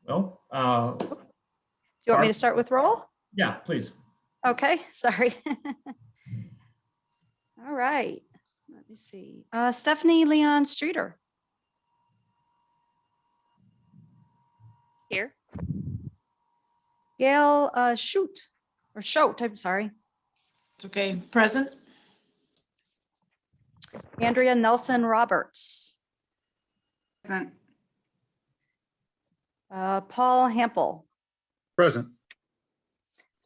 Well, Do you want me to start with roll? yeah, please. Okay, sorry. All right, let me see. Stephanie Leon Streeter. Here. Gail Shoot, I'm sorry. It's okay. Present. Andrea Nelson Roberts. Present. Paul Hampel. Present.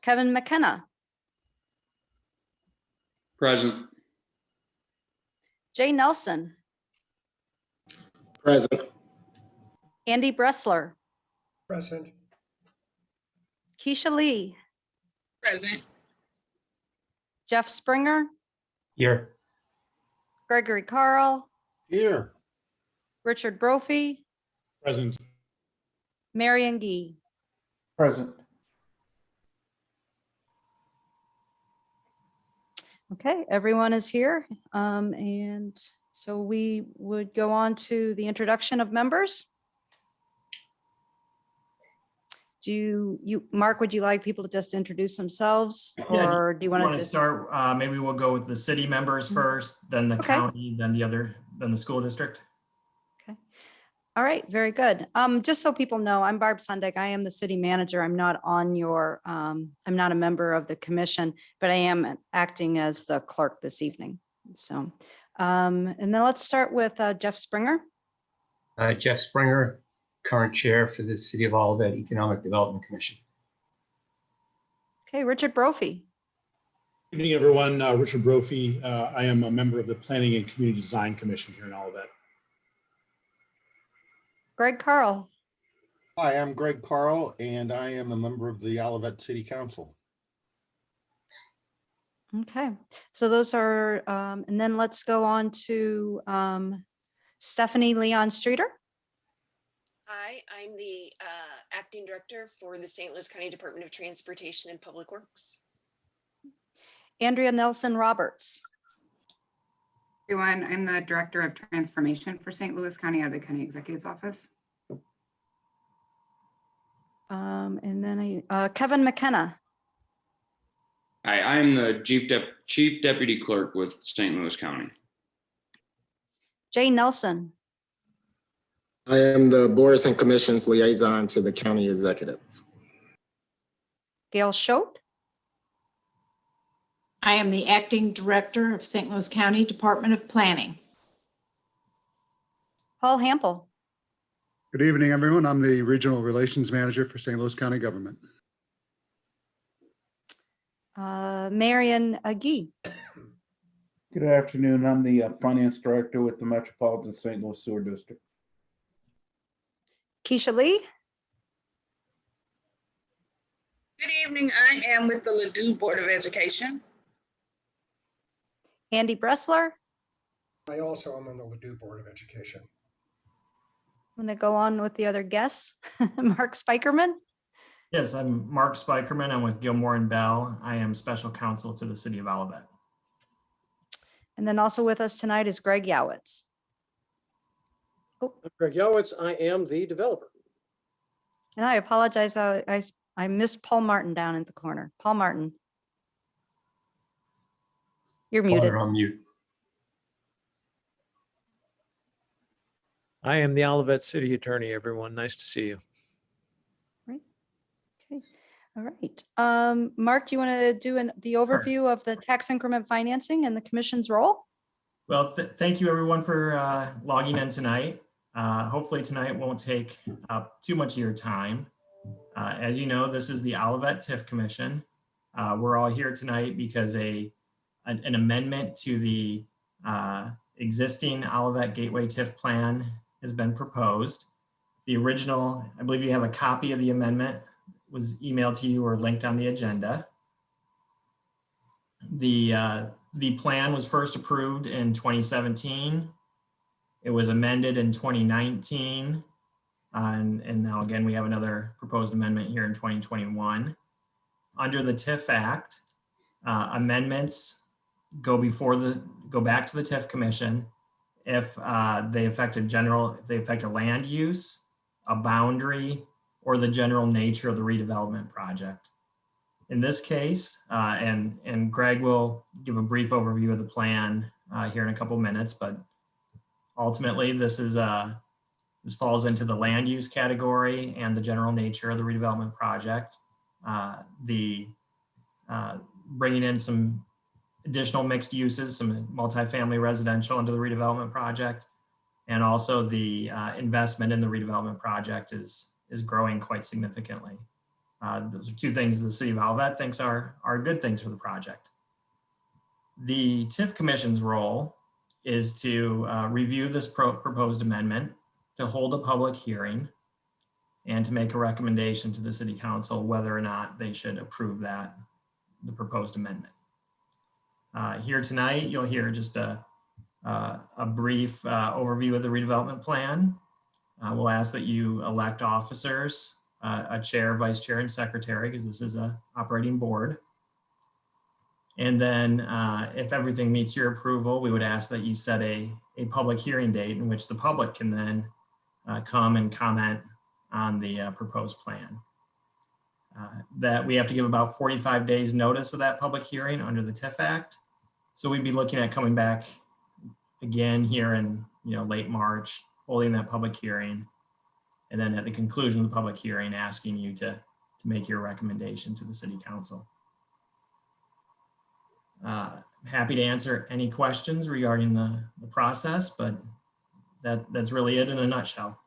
Kevin McKenna. Present. Jay Nelson. Present. Andy Bressler. Present. Keisha Lee. Present. Jeff Springer. Here. Gregory Carl. Here. Richard Brophy. Present. Marion Gee. Present. Okay, everyone is here. And so we would go on to the introduction of members. Mark, would you like people to just introduce themselves? Or do you want to start? Maybe we'll go with the city members first, then the county, then the school district. All right, very good. Just so people know, I'm Barb Sundig. I am the city manager. I'm not on your, I'm not a member of the commission, but I am acting as the clerk this evening. So, and then let's start with Jeff Springer. Jeff Springer, current chair for the City of Olivet Economic Development Commission. Okay, Richard Brophy. Good evening, everyone. Richard Brophy. I am a member of the Planning and Community Design Commission here in Olivet. Greg Carl. Hi, I'm Greg Carl, and I am a member of the Olivet City Council. Okay, so those are, and then let's go on to Stephanie Leon Streeter. Hi, I'm the acting director for the St. Louis County Department of Transportation and Public Works. Andrea Nelson Roberts. Everyone, I'm the Director of Transformation for St. Louis County out of the County Executive's Office. And then Kevin McKenna. Hi, I'm the Chief Deputy Clerk with St. Louis County. Jay Nelson. I am the Boards and Commissions Liaison to the County Executive. Gail Schote. I am the acting director of St. Louis County Department of Planning. Paul Hampel. Good evening, everyone. I'm the Regional Relations Manager for St. Louis County Government. Marion Gee. Good afternoon. I'm the Finance Director with the Metropolitan St. Louis Sewer District. Keisha Lee. Good evening. I am with the Ladue Board of Education. Andy Bressler. I also am on the Ladue Board of Education. I'm going to go on with the other guests. Mark Spikerman. Yes, I'm Mark Spikerman. I'm with Gilmore and Bell. I am special counsel to the city of Olivet. And then also with us tonight is Greg Yowitz. I'm Greg Yowitz. I am the developer. And I apologize. I missed Paul Martin down in the corner. Paul Martin. You're muted. You're on mute. I am the Olivet City Attorney, everyone. Nice to see you. Right. Okay. All right. Mark, do you want to do the overview of the tax increment financing and the commission's role? Well, thank you everyone for logging in tonight. Hopefully tonight won't take up too much of your time. As you know, this is the Olivet TIF Commission. We're all here tonight because an amendment to the existing Olivet Gateway TIF plan has been proposed. The original, I believe you have a copy of the amendment, was emailed to you or linked on the agenda. The plan was first approved in 2017. It was amended in 2019. And now again, we have another proposed amendment here in 2021. Under the TIF Act, amendments go back to the TIF Commission if they affect a land use, a boundary, or the general nature of the redevelopment project. In this case, and Greg will give a brief overview of the plan here in a couple minutes, but ultimately this falls into the land use category and the general nature of the redevelopment project. Bringing in some additional mixed uses, some multifamily residential into the redevelopment project, and also the investment in the redevelopment project is growing quite significantly. Those are two things the city of Olivet thinks are good things for the project. The TIF Commission's role is to review this proposed amendment, to hold a public hearing, and to make a recommendation to the city council whether or not they should approve the proposed amendment. Here tonight, you'll hear just a brief overview of the redevelopment plan. We'll ask that you elect officers, a chair, vice chair, and secretary, because this is an operating board. And then if everything meets your approval, we would ask that you set a public hearing date in which the public can then come and comment on the proposed plan. That we have to give about 45 days notice of that public hearing under the TIF Act. So we'd be looking at coming back again here in late March, holding that public hearing, and then at the conclusion of the public hearing, asking you to make your recommendation to the city council. Happy to answer any questions regarding the process, but that's really it in a nutshell.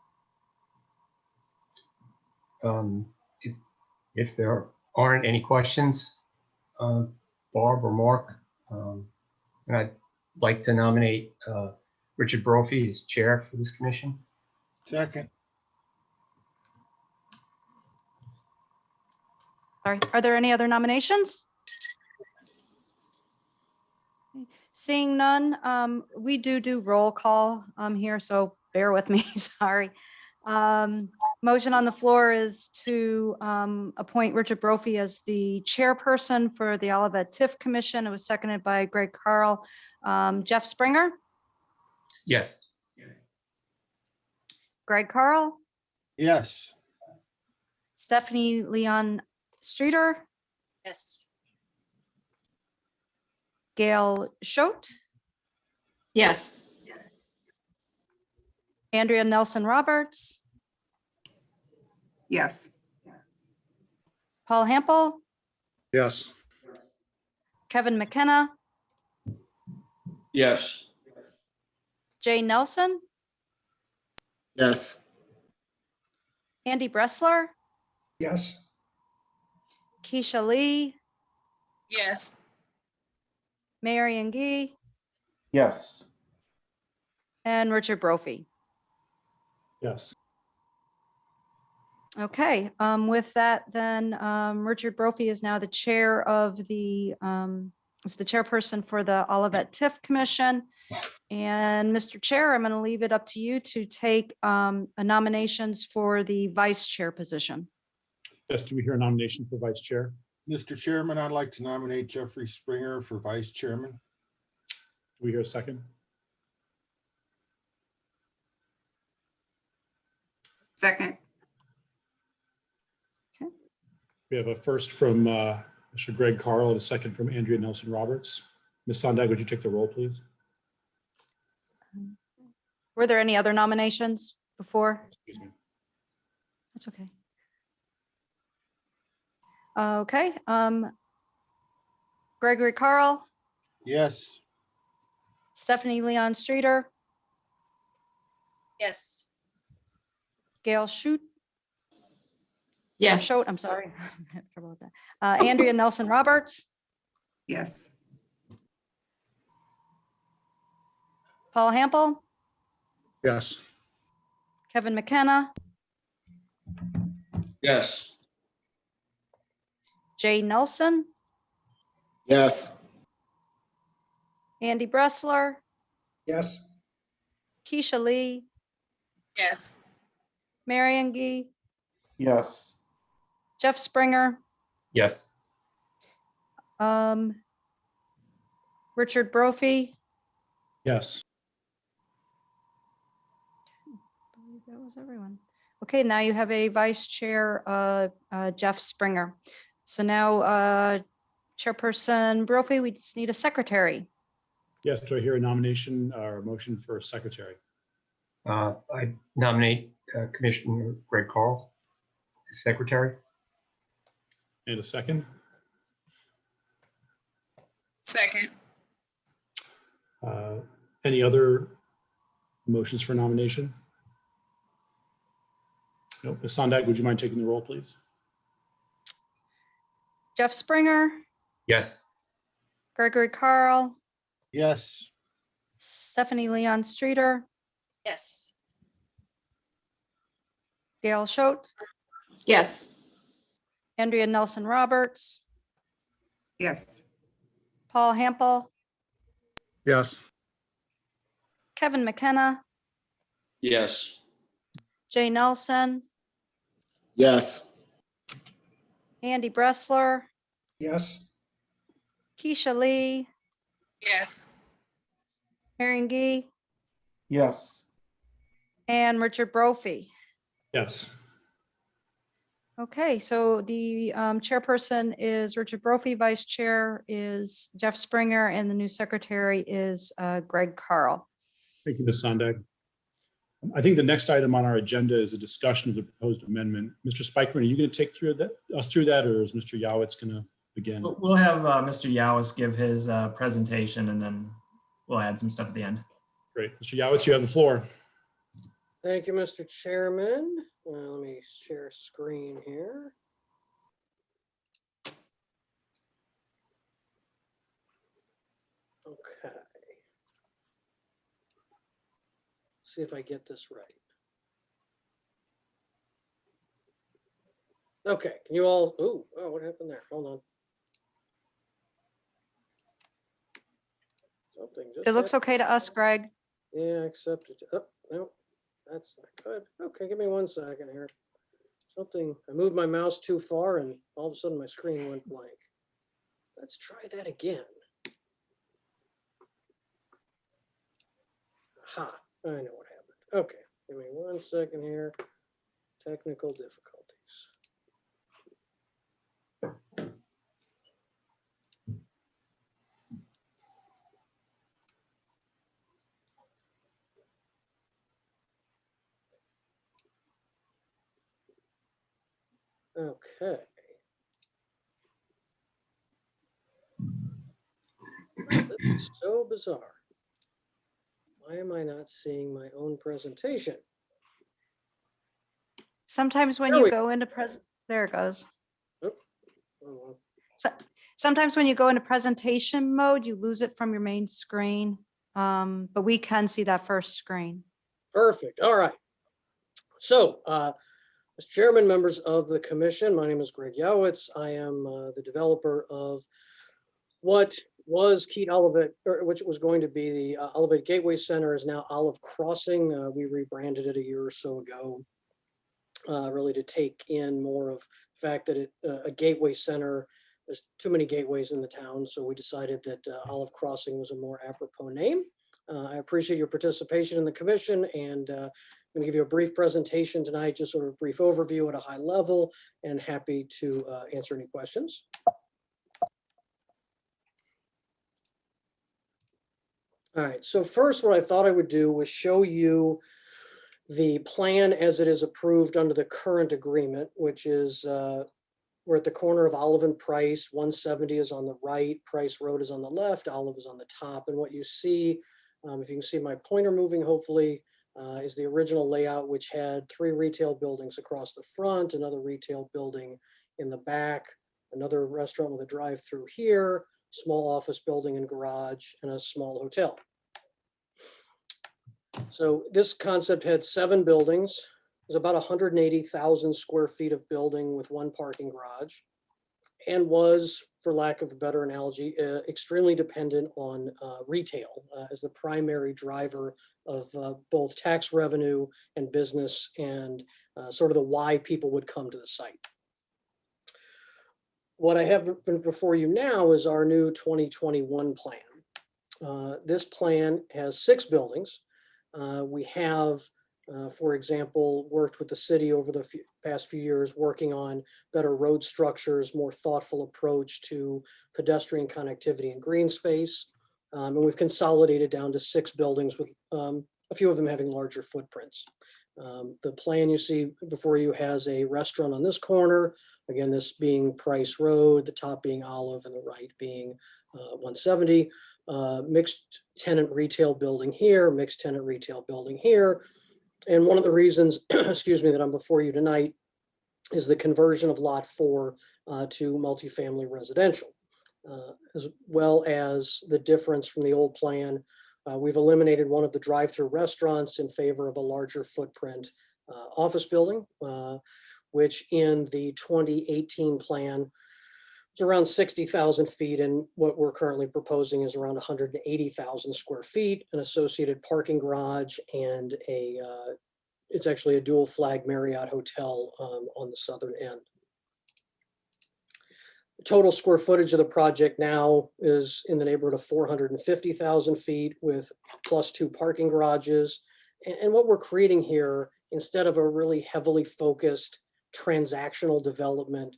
If there aren't any questions, Barb or Mark, and I'd like to nominate Richard Brophy as chair for this commission. Second. Sorry, are there any other nominations? Seeing none, we do roll call here, so bear with me, sorry. Motion on the floor is to appoint Richard Brophy as the chairperson for the Olivet TIF Commission. It was seconded by Greg Carl. Jeff Springer, Yes. Greg Carl, Yes. Stephanie Leon Streeter, Yes. Gail Schote, Yes. Andrea Nelson Roberts, Yes. Paul Hampel, Yes. Kevin McKenna, Yes. Jay Nelson, Yes. Andy Bressler, Yes. Keisha Lee, Yes. Marion Gee, Yes. and Richard Brophy. Yes. Okay, with that, then Richard Brophy is now the chair of is the chairperson for the Olivet TIF Commission. And Mr. Chair, I'm going to leave it up to you to take nominations for the vice chair position. Yes, do we hear a nomination for vice chair? Mr. Chairman, I'd like to nominate Jeffrey Springer for vice chairman. Do we hear a second? Second. We have a first from Mr. Greg Carl and a second from Andrea Nelson Roberts. Ms. Sondag, would you take the roll, please? Were there any other nominations before? Excuse me. That's okay. Okay. Gregory Carl, Yes. Stephanie Leon Streeter, Yes. Gail Schote, Yes. Schote, I'm sorry. I had trouble with that. Andrea Nelson Roberts, Yes. Paul Hampel, Yes. Kevin McKenna, Yes. Jay Nelson, Yes. Andy Bressler, Yes. Keisha Lee, Yes. Marion Gee, Yes. Jeff Springer, Yes. Richard Brophy. Yes. I believe that was everyone. Okay, now you have a vice chair, Jeff Springer. So now, Chairperson Brophy, we just need a secretary. Yes, do I hear a nomination or a motion for secretary? I nominate Commissioner Greg Carl as secretary. And a second? Second. Any other motions for nomination? Nope. Ms. Sondag, would you mind taking the roll, please? Jeff Springer, Yes. Gregory Carl, Yes. Stephanie Leon Streeter, Yes. Gail Schultz, Yes. Andrea Nelson Roberts, Yes. Paul Hample, Yes. Kevin McKenna, Yes. Jay Nelson, Yes. Andy Bressler, Yes. Keisha Lee, Yes. Marion Gee, Yes. and Richard Brophy. Yes. Okay, so the chairperson is Richard Brophy, vice chair is Jeff Springer, and the new secretary is Greg Carl. Thank you, Ms. Sondag. I think the next item on our agenda is a discussion of the proposed amendment. Mr. Spikeman, are you going to take us through that, or is Mr. Yowitz going to begin? We'll have Mr. Yowis give his presentation, and then we'll add some stuff at the end. Great. Mr. Yowitz, you have the floor. Thank you, Mr. Chairman. Let me share screen here. Okay. See if I get this right. Okay, can you all, oh, what happened there? Hold on. Something just It looks happened. okay to us, Greg. Yeah, accepted. Oh, no, that's not good. Okay, give me 1 second here. Something, I moved my mouse too far and all of a sudden my screen went blank. Let's try that again. Aha, I know what happened. Okay, give me 1 second here. Technical difficulties. Okay. This is so bizarre. Why am I not seeing my own presentation? Sometimes when There you we- go into there it goes. Oh, well. Sometimes when you go into presentation mode, you lose it from your main screen. But we can see that first screen. Perfect. All right. So, Mr. Chairman, members of the commission, my name is Greg Yowitz. I am the developer of what was Keat Olivet, or which was going to be the Olivet Gateway Center, is now Olive Crossing. We rebranded it a year or so ago, really to take in more of the fact that a gateway center, there's too many gateways in the town, so we decided that Olive Crossing was a more apropos name. I appreciate your participation in the commission, and I'm going to give you a brief presentation tonight, just sort of a brief overview at a high level, and happy to answer any questions. All right, so first what I thought I would do was show you the plan as it is approved under the current agreement, which is we're at the corner of Olive and Price. 170 is on the right, Price Road is on the left, Olive is on the top. And what you see, if you can see my pointer moving, hopefully, is the original layout, which had 3 retail buildings across the front, another retail building in the back, another restaurant with a drive-through here, small office building and garage, and a small hotel. So this concept had 7 buildings. It was about 180,000 square feet of building with 1 parking garage, and was, for lack of a better analogy, extremely dependent on retail as the primary driver of both tax revenue and business, and sort of the why people would come to the site. What I have before you now is our new 2021 plan. This plan has 6 buildings. We have For example, worked with the city over the past few years, working on better road structures, more thoughtful approach to pedestrian connectivity and green space. And we've consolidated down to 6 buildings with a few of them having larger footprints. The plan you see before you has a restaurant on this corner, again, this being Price Road, the top being Olive and the right being 170. Mixed tenant retail building here, mixed tenant retail building here. And one of the reasons, excuse me, that I'm before you tonight is the conversion of Lot 4 to multifamily residential, as well as the difference from the old plan. We've eliminated one of the drive-through restaurants in favor of a larger footprint office building, which in the 2018 plan it's around 60,000 feet, and what we're currently proposing is around 180,000 square feet, an associated parking garage, and it's actually a dual flag Marriott hotel on the southern end. The total square footage of the project now is in the neighborhood of 450,000 feet with +2 parking garages. And what we're creating here, instead of a really heavily focused transactional development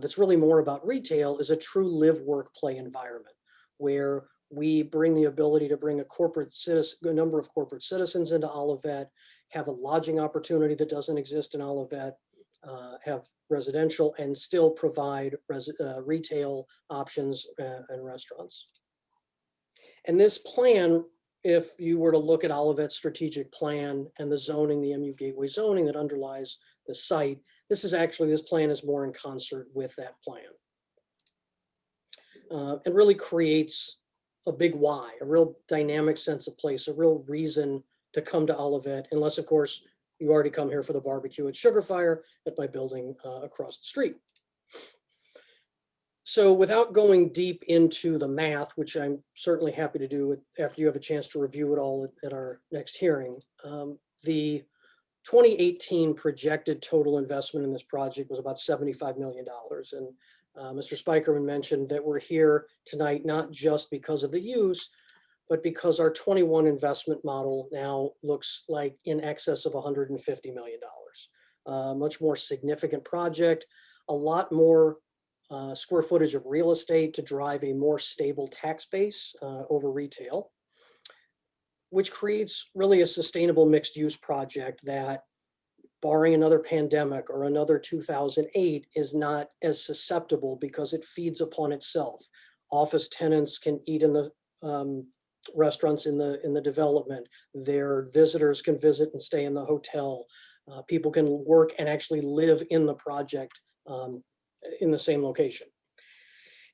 that's really more about retail, is a true live, work, play environment where we bring the ability to bring a number of corporate citizens into Olivet, have a lodging opportunity that doesn't exist in Olivet, have residential, and still provide retail options and restaurants. And this plan, if you were to look at Olivet's strategic plan and the zoning, the MU Gateway zoning that underlies the site, this plan is more in concert with that plan. It really creates a big why, a real dynamic sense of place, a real reason to come to Olivet, unless of course you already come here for the barbecue at Sugar Fire at my building across the street. So without going deep into the math, which I'm certainly happy to do after you have a chance to review it all at our next hearing, the 2018 projected total investment in this project was about $75 million. And Mr. Spikerman mentioned that we're here tonight not just because of the use, but because our 21 investment model now looks like in excess of $150 million. Much more significant project, a lot more square footage of real estate to drive a more stable tax base over retail, which creates really a sustainable mixed use project that, barring another pandemic or another 2008, is not as susceptible because it feeds upon itself. Office tenants can eat in the restaurants in the development. Their visitors can visit and stay in the hotel. People can work and actually live in the project in the same location.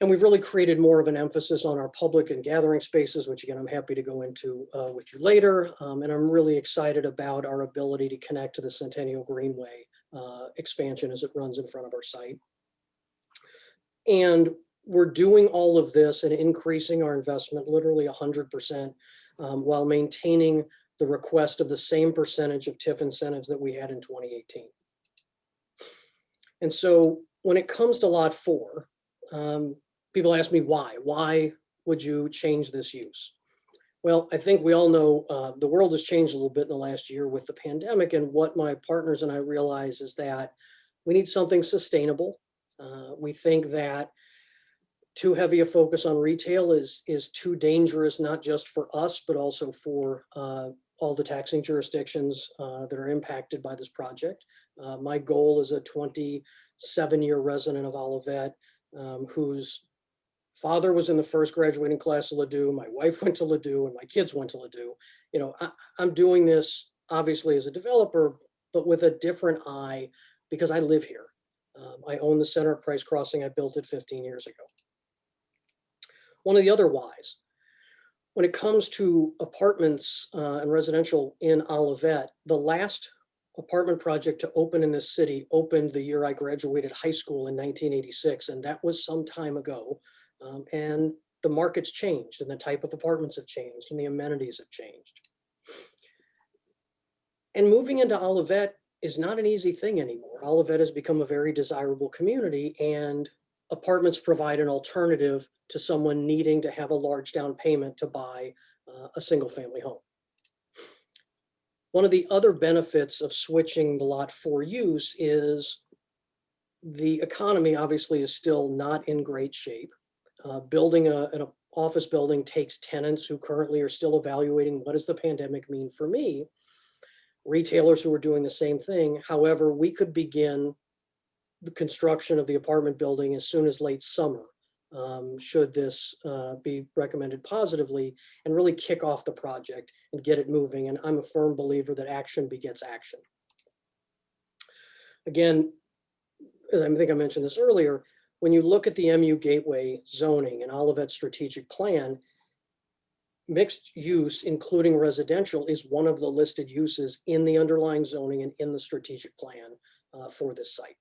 And we've really created more of an emphasis on our public and gathering spaces, which again, I'm happy to go into with you later. And I'm really excited about our ability to connect to the Centennial Greenway expansion as it runs in front of our site. And we're doing all of this and increasing our investment literally 100% while maintaining the request of the same percentage of TIF incentives that we had in 2018. And so when it comes to Lot 4, people ask me why. Why would you change this use? Well, I think we all know the world has changed a little bit in the last year with the pandemic, and what my partners and I realize is that we need something sustainable. We think that too heavy a focus on retail is too dangerous, not just for us, but also for all the taxing jurisdictions that are impacted by this project. My goal as a 27-year resident of Olivet, whose father was in the first graduating class of Ladue, my wife went to Ladue, and my kids went to Ladue. You know, I'm doing this obviously as a developer, but with a different eye because I live here. I own the center at Price Crossing. I built it 15 years ago. One of the other whys, when it comes to apartments and residential in Olivet, the last apartment project to open in this city opened the year I graduated high school in 1986, and that was some time ago. And the market's changed, and the type of apartments have changed, and the amenities have changed. And moving into Olivet is not an easy thing anymore. Olivet has become a very desirable community, and apartments provide an alternative to someone needing to have a large down payment to buy a single family home. One of the other benefits of switching the lot 4 use is the economy obviously is still not in great shape. Building an office building takes tenants who currently are still evaluating what does the pandemic mean for me, retailers who are doing the same thing. However, we could begin the construction of the apartment building as soon as late summer, should this be recommended positively, and really kick off the project and get it moving. And I'm a firm believer that action begets action. Again, I think I mentioned this earlier, when you look at the MU Gateway zoning and Olivet's strategic plan, mixed use, including residential, is one of the listed uses in the underlying zoning and in the strategic plan for this site.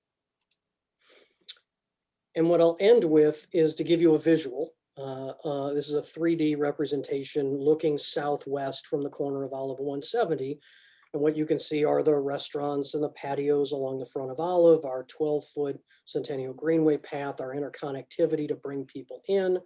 And what I'll end with is to give you a visual. This is a 3D representation looking southwest from the corner of Olive 170. And what you can see are the restaurants and the patios along the front of Olive, our 12-foot Centennial Greenway path, our interconnectivity to bring people in,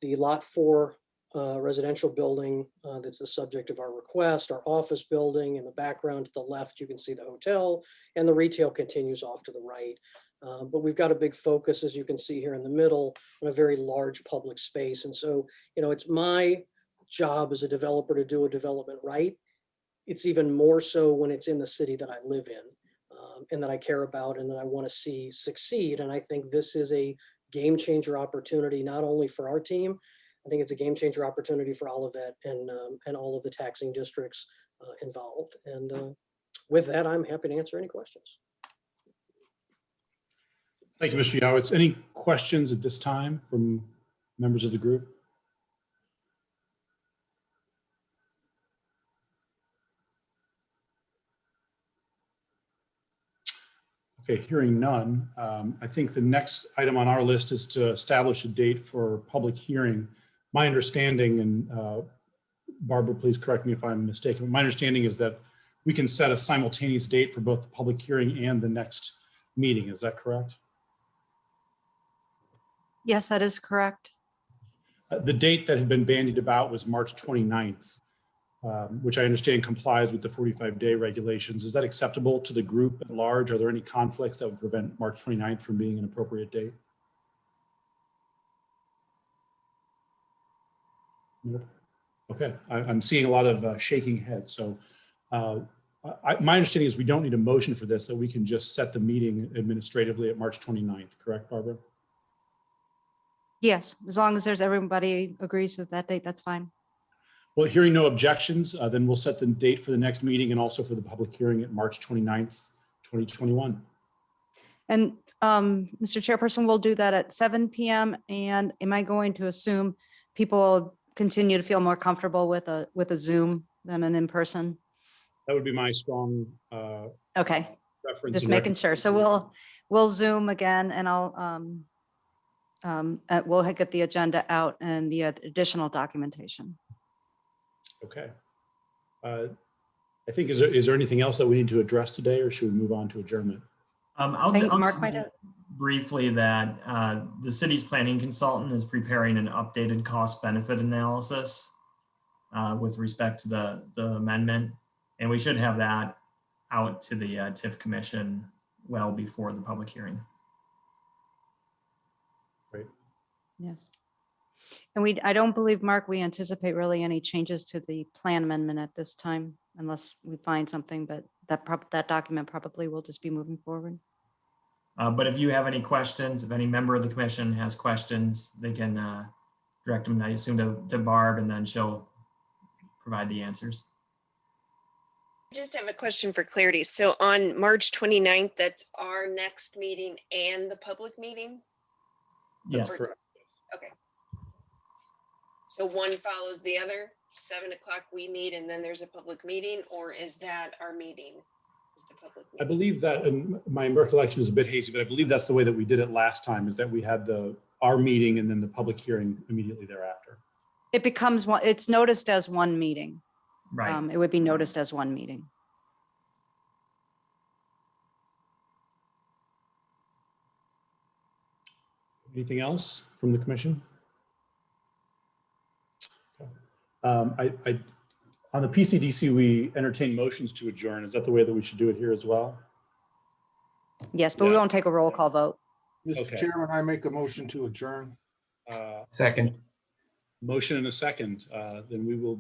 the Lot 4 residential building that's the subject of our request, our office building. In the background to the left, you can see the hotel, and the retail continues off to the right. But we've got a big focus, as you can see here in the middle, on a very large public space. And so, it's my job as a developer to do a development right. It's even more so when it's in the city that I live in and that I care about and that I want to see succeed. And I think this is a game changer opportunity, not only for our team. I think it's a game changer opportunity for Olivet and all of the taxing districts involved. And with that, I'm happy to answer any questions. Thank you, Mr. Yowitz. Any questions at this time from members of the group? Okay, hearing none, I think the next item on our list is to establish a date for public hearing. My understanding, and Barbara, please correct me if I'm mistaken, but my understanding is that we can set a simultaneous date for both the public hearing and the next meeting. Is that correct? Yes, that is correct. The date that had been bandied about was March 29th, which I understand complies with the 45-day regulations. Is that acceptable to the group at large? Are there any conflicts that would prevent March 29th from being an appropriate date? Nope. Okay, I'm seeing a lot of shaking heads. So my understanding is we don't need a motion for this, that we can just set the meeting administratively at March 29th, correct, Barbara? Yes, as long as everybody agrees with that date, that's fine. Well, hearing no objections, then we'll set the date for the next meeting and also for the public hearing at March 29th, 2021. And Mr. Chairperson, we'll do that at 7 p.m. And am I going to assume people will continue to feel more comfortable with a Zoom than an in-person? That would be my strong okay, preference. Just making sure. So we'll Zoom again, and we'll get the agenda out and the additional documentation. Okay. I think, is there anything else that we need to address today, or should we move on to adjournment? I'll just briefly that the city's planning consultant is preparing an updated cost benefit analysis with respect to the amendment. And we should have that out to the TIF commission well before the public hearing. Great. Yes. And I don't believe, Mark, we anticipate really any changes to the plan amendment at this time, unless we find something, but that document probably will just be moving forward. But if you have any questions, if any member of the commission has questions, they can direct them, I assume, to Barb, and then she'll provide the answers. I just have a question for clarity. So on March 29th, that's our next meeting and the public meeting? Yes, correct. Okay. So one follows the other, 7 o'clock we meet and then there's a public meeting, or is that our meeting? Is the public meeting? I believe that, and my recollection is a bit hazy, but I believe that's the way that we did it last time, is that we had our meeting and then the public hearing immediately thereafter. It becomes one, it's noticed as one meeting. Right. It would be noticed as one meeting. Anything else from the commission? On the PCDC, we entertain motions to adjourn. Is that the way that we should do it here as well? Yes, but we Yeah. won't take a roll call vote. Mr. Okay. Chairman, I make a motion to adjourn. Second. Motion and a second. Then we will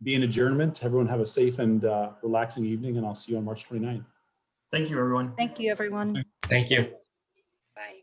be in adjournment. Everyone have a safe and relaxing evening, and I'll see you on March 29th. Thank you, everyone. Thank you, everyone. Thank you. Bye.